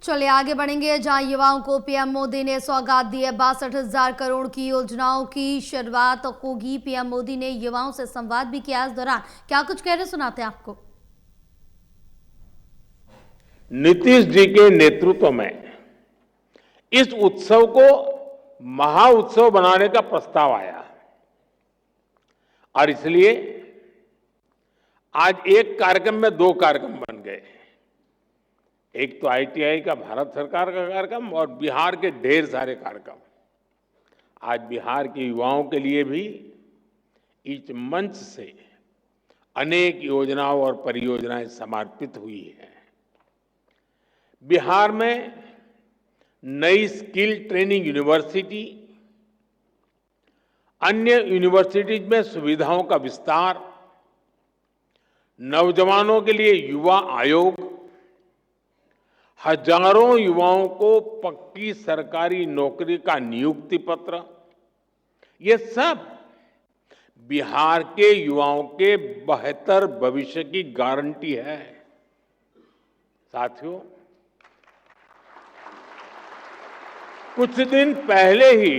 चलिए आगे बढ़ेंगे, जहां युवाओं को पीएम मोदी ने सौगात दी है। 62,000 करोड़ की योजनाओं की शुरुआत होगी। पीएम मोदी ने युवाओं से संवाद भी किया। इस दौरान क्या कुछ कह रहे सुनाते हैं आपको। नीतीश जी के नेतृत्व में इस उत्सव को महाउत्सव बनाने का प्रस्ताव आया और इसलिए आज एक कार्यक्रम में दो कार्यक्रम बन गए। एक तो आईटीआई का भारत सरकार का कार्यक्रम और बिहार के ढेर सारे कार्यक्रम। आज बिहार के युवाओं के लिए भी इस मंच से अनेक योजनाओं और परियोजनाएं समर्पित हुई हैं। बिहार में नई स्किल ट्रेनिंग यूनिवर्सिटी, अन्य यूनिवर्सिटीज में सुविधाओं का विस्तार, नौजवानों के लिए युवा आयोग, हजारों युवाओं को पक्की सरकारी नौकरी का नियुक्ति पत्र, ये सब बिहार के युवाओं के बेहतर भविष्य की गारंटी है। साथियों, कुछ दिन पहले ही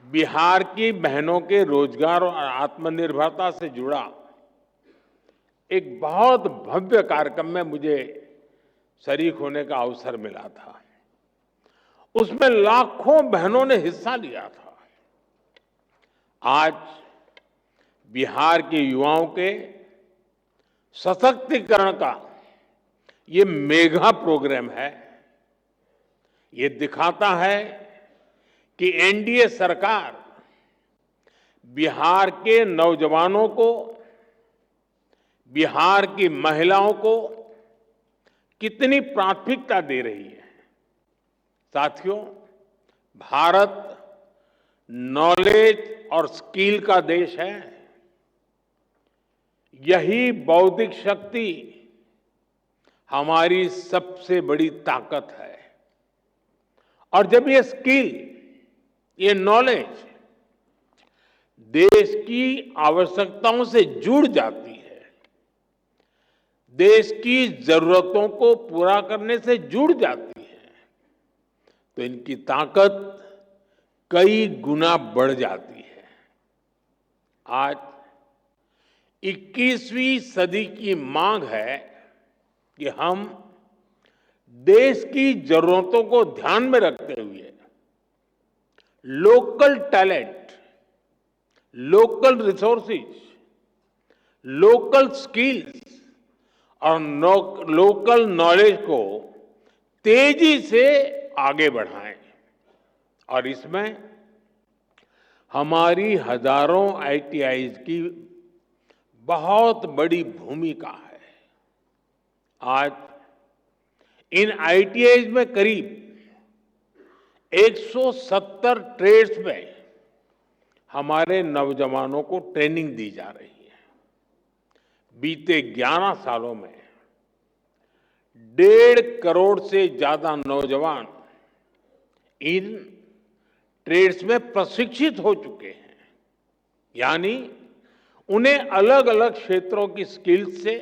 बिहार की बहनों के रोजगार और आत्मनिर्भरता से जुड़ा एक बहुत भव्य कार्यक्रम में मुझे शरीक होने का अवसर मिला था। उसमें लाखों बहनों ने हिस्सा लिया था। आज बिहार के युवाओं के सशक्तिकरण का ये मेगा प्रोग्राम है। ये दिखाता है कि एनडीए सरकार बिहार के नौजवानों को, बिहार की महिलाओं को कितनी प्राथमिकता दे रही है। साथियों, भारत नॉलेज और स्किल का देश है। यही बौद्धिक शक्ति हमारी सबसे बड़ी ताकत है। और जब ये स्किल, ये नॉलेज देश की आवश्यकताओं से जुड़ जाती है, देश की जरूरतों को पूरा करने से जुड़ जाती है, तो इनकी ताकत कई गुना बढ़ जाती है। आज 21वीं सदी की मांग है कि हम देश की जरूरतों को ध्यान में रखते हुए local talent, local resources, local skills और लोकल नॉलेज को तेजी से आगे बढ़ाएं। और इसमें हमारी हजारों आईटीआईज की बहुत बड़ी भूमिका है। आज इन आईटीआईज में करीब 170 ट्रेड्स में हमारे नौजवानों को ट्रेनिंग दी जा रही है। बीते 11 सालों में 1.5 करोड़ से ज्यादा नौजवान इन ट्रेड्स में प्रशिक्षित हो चुके हैं। यानी उन्हें अलग अलग क्षेत्रों की स्किल्स से,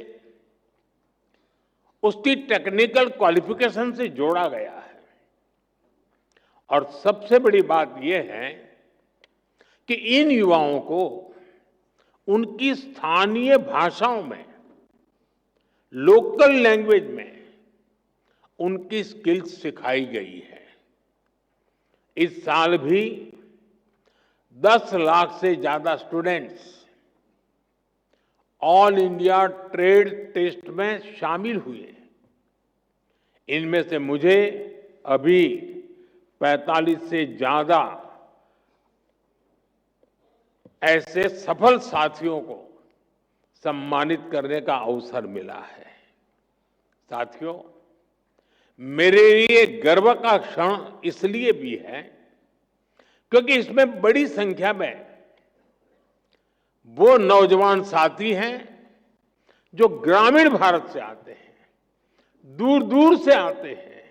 उसकी टेक्निकल क्वालिफिकेशन से जोड़ा गया है। और सबसे बड़ी बात यह है कि इन युवाओं को उनकी स्थानीय भाषाओं में, लोकल लैंग्वेज में उनकी स्किल्स सिखाई गई है। इस साल भी 10 लाख से ज्यादा students all India trade test में शामिल हुए। इनमें से मुझे अभी 45 से ज्यादा ऐसे सफल साथियों को सम्मानित करने का अवसर मिला है। साथियों, मेरे लिए गर्व का क्षण इसलिए भी है क्योंकि इसमें बड़ी संख्या में वो नौजवान साथी हैं जो ग्रामीण भारत से आते हैं, दूर दूर से आते हैं।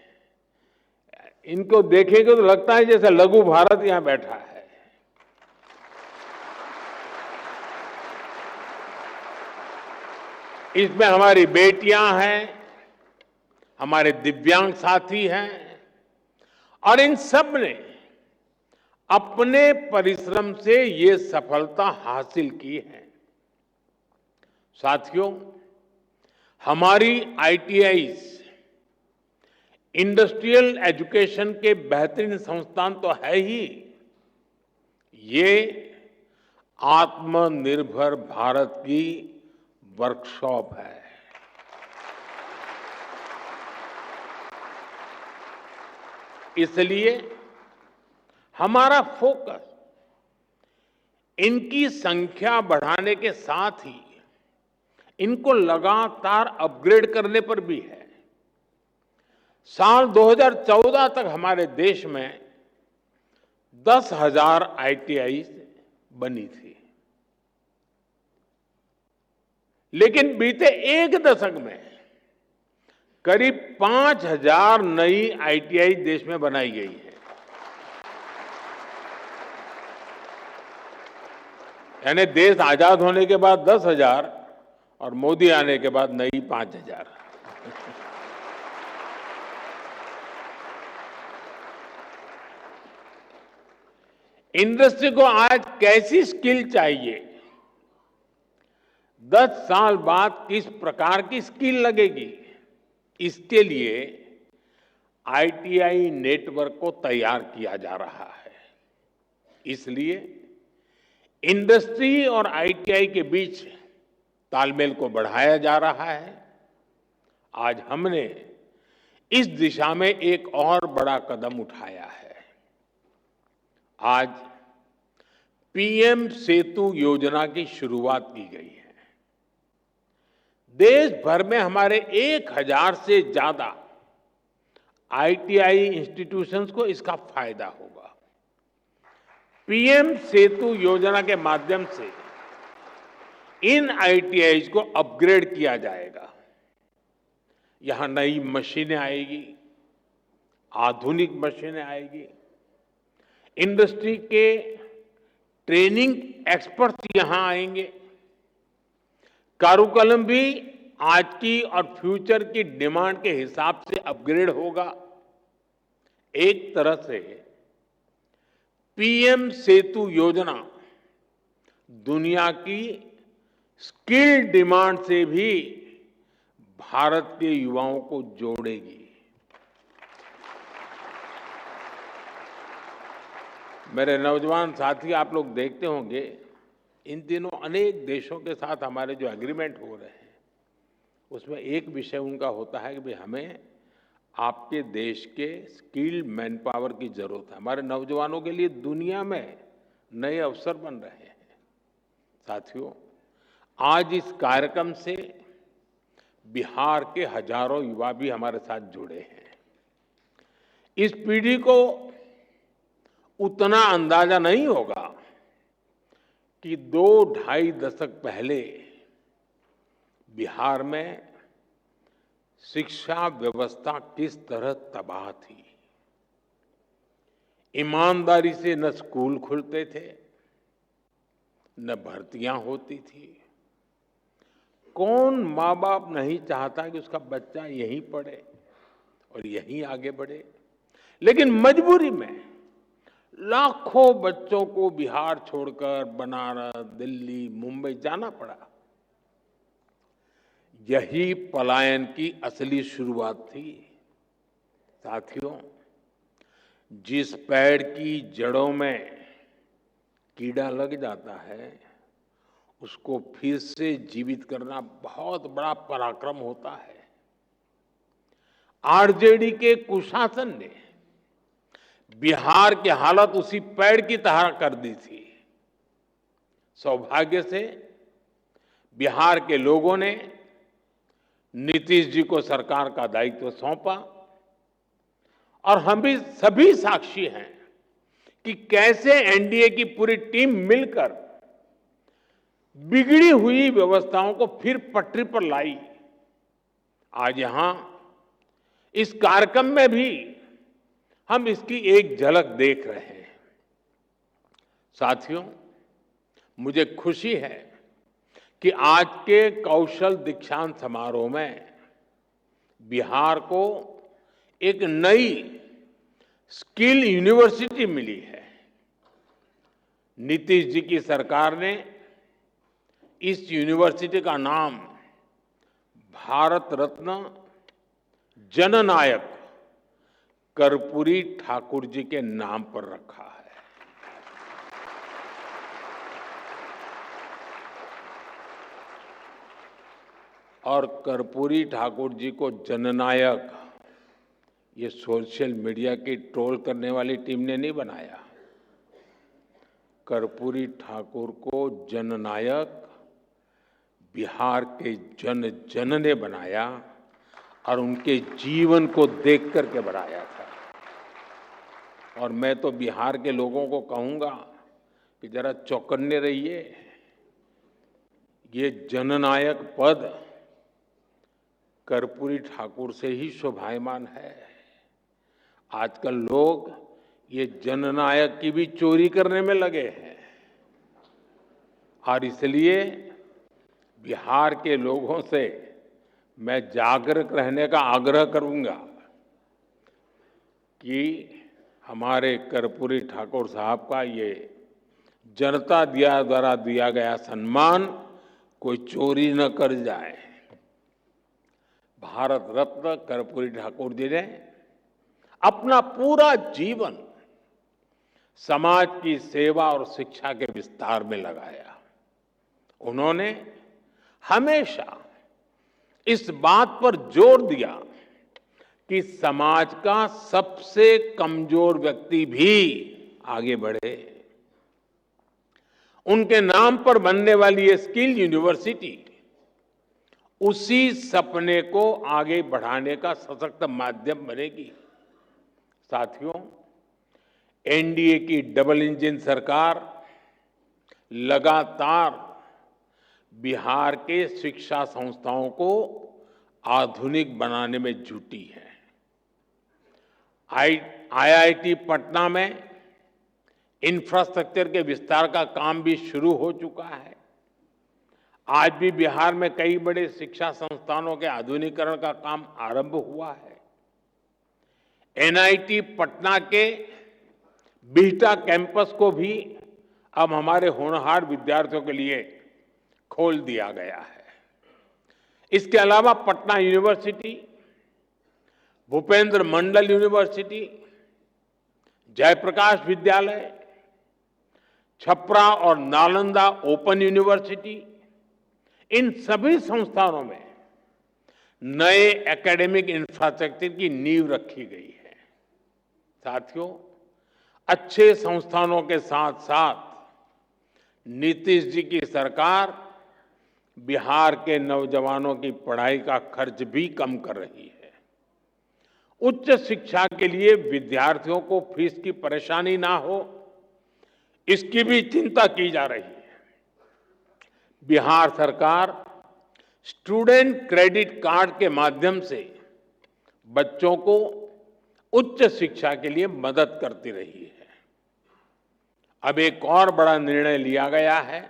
इनको देखेंगे तो लगता है जैसे लघु भारत यहां बैठा है। इसमें हमारी बेटियां हैं, हमारे दिव्यांग साथी हैं और इन सब ने अपने परिश्रम से ये सफलता हासिल की है। साथियों, हमारी आईटीआईज इंडस्ट्रियल एजुकेशन के बेहतरीन संस्थान तो है ही, ये आत्मनिर्भर भारत की वर्कशॉप है। इसलिए हमारा फोकस इनकी संख्या बढ़ाने के साथ ही इनको लगातार अपग्रेड करने पर भी है। साल 2014 तक हमारे देश में 10,000 आईटीआई बनी थी, लेकिन बीते एक दशक में करीब 5,000 नई आईटीआई देश में बनाई गई है। यानी देश आजाद होने के बाद 10,000 और मोदी आने के बाद नई 5,000। इंडस्ट्री को आज कैसी स्किल चाहिए, 10 साल बाद किस प्रकार की स्किल लगेगी, इसके लिए आईटीआई नेटवर्क को तैयार किया जा रहा है। इसलिए इंडस्ट्री और आईटीआई के बीच तालमेल को बढ़ाया जा रहा है। आज हमने इस दिशा में एक और बड़ा कदम उठाया है। आज पीएम सेतु योजना की शुरुआत की गई है। देश भर में हमारे 1,000 से ज्यादा आईटीआई इंस्टीट्यूशंस को इसका फायदा होगा। पीएम सेतु योजना के माध्यम से इन आईटीआई को अपग्रेड किया जाएगा। यहां नई मशीनें आएगी, आधुनिक मशीनें आएगी, इंडस्ट्री के ट्रेनिंग एक्सपर्ट्स यहां आएंगे। कारुकलम भी आज की और फ्यूचर की डिमांड के हिसाब से अपग्रेड होगा। एक तरह से पीएम सेतु योजना दुनिया की स्किल डिमांड से भी भारत के युवाओं को जोड़ेगी। मेरे नौजवान साथी, आप लोग देखते होंगे इन दिनों अनेक देशों के साथ हमारे जो एग्रीमेंट हो रहे हैं, उसमें एक विषय उनका होता है कि भाई हमें आपके देश के स्किल्ड मैन पावर की जरूरत है। हमारे नौजवानों के लिए दुनिया में नए अवसर बन रहे हैं। साथियों, आज इस कार्यक्रम से बिहार के हजारों युवा भी हमारे साथ जुड़े हैं। इस पीढ़ी को उतना अंदाजा नहीं होगा कि 2-2.5 दशक पहले बिहार में शिक्षा व्यवस्था किस तरह तबाह थी। ईमानदारी से न स्कूल खुलते थे, न भर्तियां होती थी। कौन माँ बाप नहीं चाहता कि उसका बच्चा यहीं पढ़े और यहीं आगे बढ़े, लेकिन मजबूरी में लाखों बच्चों को बिहार छोड़कर बनारस, दिल्ली, मुंबई जाना पड़ा। यही पलायन की असली शुरुआत थी। साथियों, जिस पेड़ की जड़ों में कीड़ा लग जाता है, उसको फिर से जीवित करना बहुत बड़ा पराक्रम होता है। आरजेडी के कुशासन ने बिहार की हालत उसी पेड़ की तरह कर दी थी। सौभाग्य से बिहार के लोगों ने नीतीश जी को सरकार का दायित्व सौंपा और हम भी सभी साक्षी हैं कि कैसे एनडीए की पूरी टीम मिलकर बिगड़ी हुई व्यवस्थाओं को फिर पटरी पर लाई। आज यहां इस कार्यक्रम में भी हम इसकी एक झलक देख रहे हैं। साथियों, मुझे खुशी है कि आज के कौशल दीक्षांत समारोह में बिहार को एक नई स्किल यूनिवर्सिटी मिली है। नीतीश जी की सरकार ने इस यूनिवर्सिटी का नाम भारत रत्न जननायक कर्पूरी ठाकुर जी के नाम पर रखा है। और कर्पूरी ठाकुर जी को जननायक ये सोशल मीडिया की ट्रोल करने वाली टीम ने नहीं बनाया। कर्पूरी ठाकुर को जननायक बिहार के जन जन ने बनाया और उनके जीवन को देख करके बनाया था। और मैं तो बिहार के लोगों को कहूंगा कि जरा चौकन्ने रहिए। ये जननायक पद कर्पूरी ठाकुर से ही शोभायमान है। आजकल लोग ये जननायक की भी चोरी करने में लगे हैं और इसलिए बिहार के लोगों से मैं जागरूक रहने का आग्रह करूंगा कि हमारे कर्पूरी ठाकुर साहब का ये जनता द्वारा दिया गया सम्मान कोई चोरी न कर जाए। भारत रत्न कर्पूरी ठाकुर जी ने अपना पूरा जीवन समाज की सेवा और शिक्षा के विस्तार में लगाया। उन्होंने हमेशा इस बात पर जोर दिया कि समाज का सबसे कमजोर व्यक्ति भी आगे बढ़े। उनके नाम पर बनने वाली ये स्किल यूनिवर्सिटी उसी सपने को आगे बढ़ाने का सशक्त माध्यम बनेगी। साथियों, एनडीए की डबल इंजन सरकार लगातार बिहार के शिक्षा संस्थाओं को आधुनिक बनाने में जुटी है। आईआईटी पटना में इंफ्रास्ट्रक्चर के विस्तार का काम भी शुरू हो चुका है। आज भी बिहार में कई बड़े शिक्षा संस्थानों के आधुनिकीकरण का काम आरंभ हुआ है। एनआईटी पटना के बिहटा कैंपस को भी अब हमारे होनहार विद्यार्थियों के लिए खोल दिया गया है। इसके अलावा पटना यूनिवर्सिटी, भूपेंद्र मंडल यूनिवर्सिटी, जयप्रकाश विद्यालय, छपरा और नालंदा ओपन यूनिवर्सिटी, इन सभी संस्थानों में नए एकेडमिक इंफ्रास्ट्रक्चर की नींव रखी गई है। साथियों, अच्छे संस्थानों के साथ साथ नीतीश जी की सरकार बिहार के नौजवानों की पढ़ाई का खर्च भी कम कर रही है। उच्च शिक्षा के लिए विद्यार्थियों को फीस की परेशानी ना हो, इसकी भी चिंता की जा रही है। बिहार सरकार स्टूडेंट क्रेडिट कार्ड के माध्यम से बच्चों को उच्च शिक्षा के लिए मदद करती रही है। अब एक और बड़ा निर्णय लिया गया है।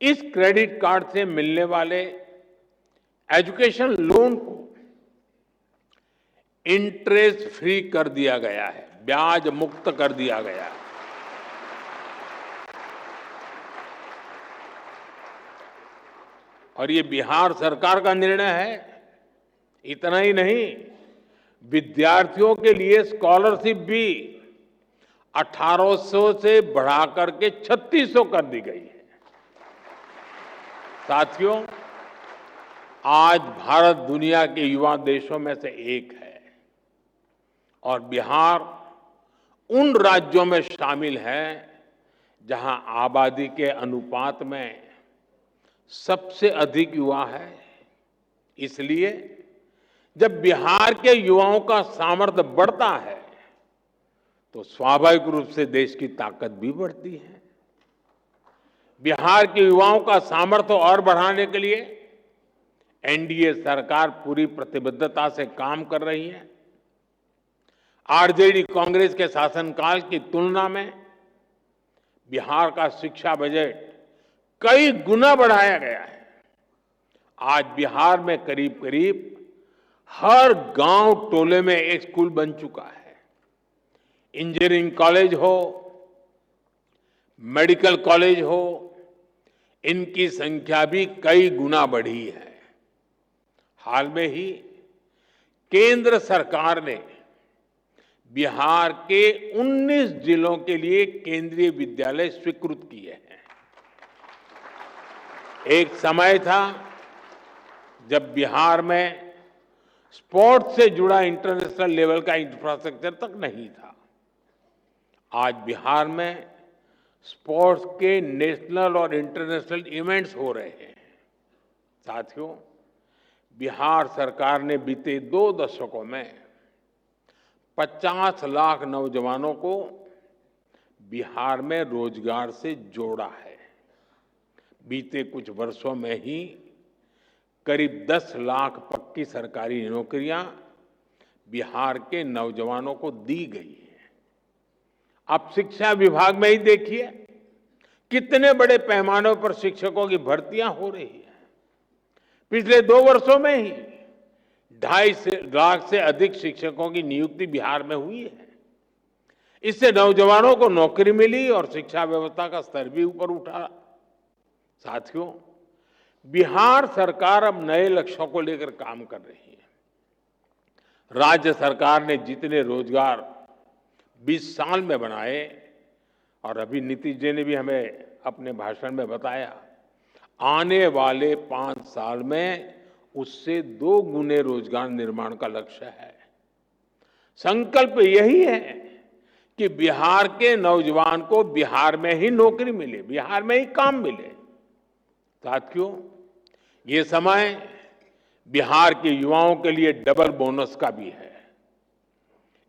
इस क्रेडिट कार्ड से मिलने वाले एजुकेशन लोन को इंटरेस्ट फ्री कर दिया गया है, ब्याज मुक्त कर दिया गया है। और ये बिहार सरकार का निर्णय है। इतना ही नहीं, विद्यार्थियों के लिए स्कॉलरशिप भी 1800 से बढ़ाकर के 3600 कर दी गई है। साथियों, आज भारत दुनिया के युवा देशों में से एक है और बिहार उन राज्यों में शामिल है जहां आबादी के अनुपात में सबसे अधिक युवा है। इसलिए जब बिहार के युवाओं का सामर्थ्य बढ़ता है तो स्वाभाविक रूप से देश की ताकत भी बढ़ती है। बिहार के युवाओं का सामर्थ्य और बढ़ाने के लिए एनडीए सरकार पूरी प्रतिबद्धता से काम कर रही है। आरजेडी कांग्रेस के शासनकाल की तुलना में बिहार का शिक्षा बजट कई गुना बढ़ाया गया है। आज बिहार में करीब करीब हर गांव टोले में एक स्कूल बन चुका है। इंजीनियरिंग कॉलेज हो, मेडिकल कॉलेज हो, इनकी संख्या भी कई गुना बढ़ी है। हाल में ही केंद्र सरकार ने बिहार के 19 जिलों के लिए केंद्रीय विद्यालय स्वीकृत किए हैं। एक समय था जब बिहार में स्पोर्ट्स से जुड़ा इंटरनेशनल लेवल का इंफ्रास्ट्रक्चर तक नहीं था। आज बिहार में स्पोर्ट्स के नेशनल और इंटरनेशनल इवेंट्स हो रहे हैं। साथियों, बिहार सरकार ने बीते 2 दशकों में 50 लाख नौजवानों को बिहार में रोजगार से जोड़ा है। बीते कुछ वर्षों में ही करीब 10 लाख पक्की सरकारी नौकरियां बिहार के नौजवानों को दी गई है। आप शिक्षा विभाग में ही देखिए कितने बड़े पैमाने पर शिक्षकों की भर्तियां हो रही है। पिछले 2 वर्षों में ही 2.5 लाख से अधिक शिक्षकों की नियुक्ति बिहार में हुई है। इससे नौजवानों को नौकरी मिली और शिक्षा व्यवस्था का स्तर भी ऊपर उठा। साथियों, बिहार सरकार अब नए लक्ष्यों को लेकर काम कर रही है। राज्य सरकार ने जितने रोजगार 20 साल में बनाए, और अभी नीतीश जी ने भी हमें अपने भाषण में बताया, आने वाले 5 साल में उससे 2 गुने रोजगार निर्माण का लक्ष्य है। संकल्प यही है कि बिहार के नौजवान को बिहार में ही नौकरी मिले, बिहार में ही काम मिले। साथियों, ये समय बिहार के युवाओं के लिए डबल बोनस का भी है।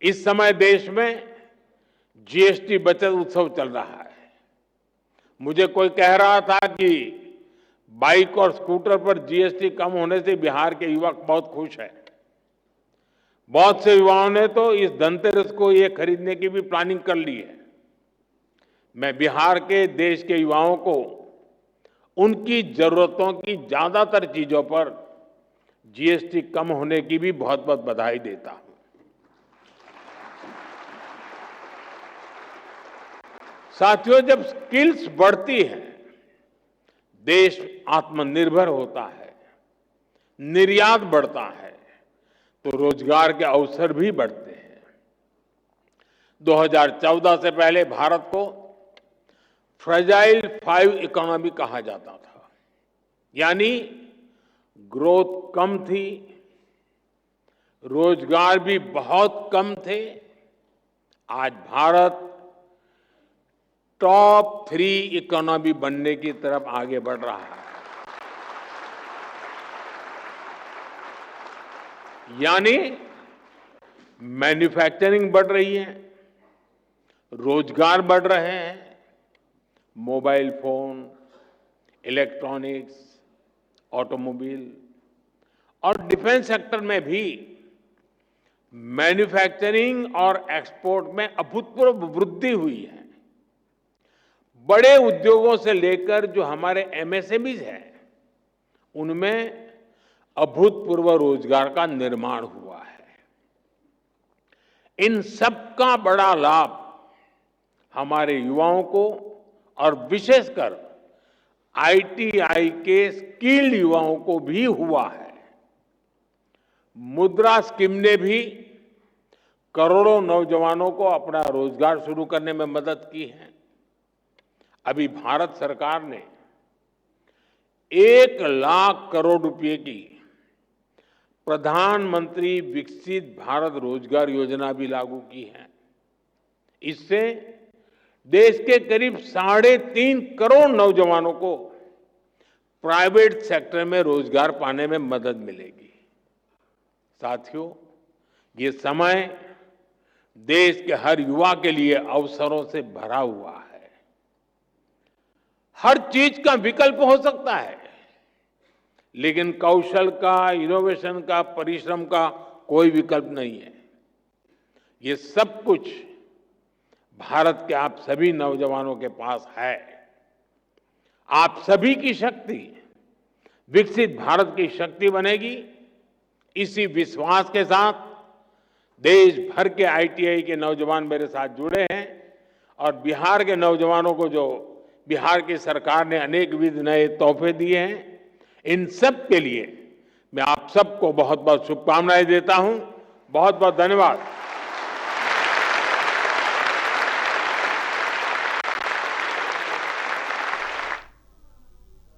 इस समय देश में जीएसटी बचत उत्सव चल रहा है। मुझे कोई कह रहा था कि बाइक और स्कूटर पर जीएसटी कम होने से बिहार के युवक बहुत खुश हैं। बहुत से युवाओं ने तो इस धनतेरस को ये खरीदने की भी प्लानिंग कर ली है। मैं बिहार के देश के युवाओं को उनकी जरूरतों की ज्यादातर चीजों पर जीएसटी कम होने की भी बहुत बहुत बधाई देता हूं। साथियों, जब स्किल्स बढ़ती है, देश आत्मनिर्भर होता है, निर्यात बढ़ता है, तो रोजगार के अवसर भी बढ़ते हैं। 2014 से पहले भारत को फ्रेजाइल 5 इकोनॉमी कहा जाता था, यानी ग्रोथ कम थी, रोजगार भी बहुत कम थे। आज भारत टॉप 3 इकोनॉमी बनने की तरफ आगे बढ़ रहा है। यानी मैन्युफैक्चरिंग बढ़ रही है, रोजगार बढ़ रहे हैं, मोबाइल फोन, इलेक्ट्रॉनिक्स, ऑटोमोबाइल और डिफेंस सेक्टर में भी मैन्युफैक्चरिंग और एक्सपोर्ट में अभूतपूर्व वृद्धि हुई है। बड़े उद्योगों से लेकर जो हमारे एमएसएमईज हैं, उनमें अभूतपूर्व रोजगार का निर्माण हुआ है। इन सब का बड़ा लाभ हमारे युवाओं को और विशेषकर आईटीआई के स्किल्ड युवाओं को भी हुआ है। मुद्रा स्कीम ने भी करोड़ों नौजवानों को अपना रोजगार शुरू करने में मदद की है। अभी भारत सरकार ने 1 लाख करोड़ रुपए की प्रधानमंत्री विकसित भारत रोजगार योजना भी लागू की है। इससे देश के करीब 3.5 करोड़ नौजवानों को प्राइवेट सेक्टर में रोजगार पाने में मदद मिलेगी। साथियों, ये समय देश के हर युवा के लिए अवसरों से भरा हुआ है। हर चीज का विकल्प हो सकता है, लेकिन कौशल का, इनोवेशन का, परिश्रम का कोई विकल्प नहीं है। ये सब कुछ भारत के आप सभी नौजवानों के पास है। आप सभी की शक्ति विकसित भारत की शक्ति बनेगी इसी विश्वास के साथ देश भर के आईटीआई के नौजवान मेरे साथ जुड़े हैं और बिहार के नौजवानों को जो बिहार की सरकार ने अनेक विध नए तोहफे दिए हैं, इन सब के लिए मैं आप सबको बहुत बहुत शुभकामनाएं देता हूं। बहुत बहुत धन्यवाद।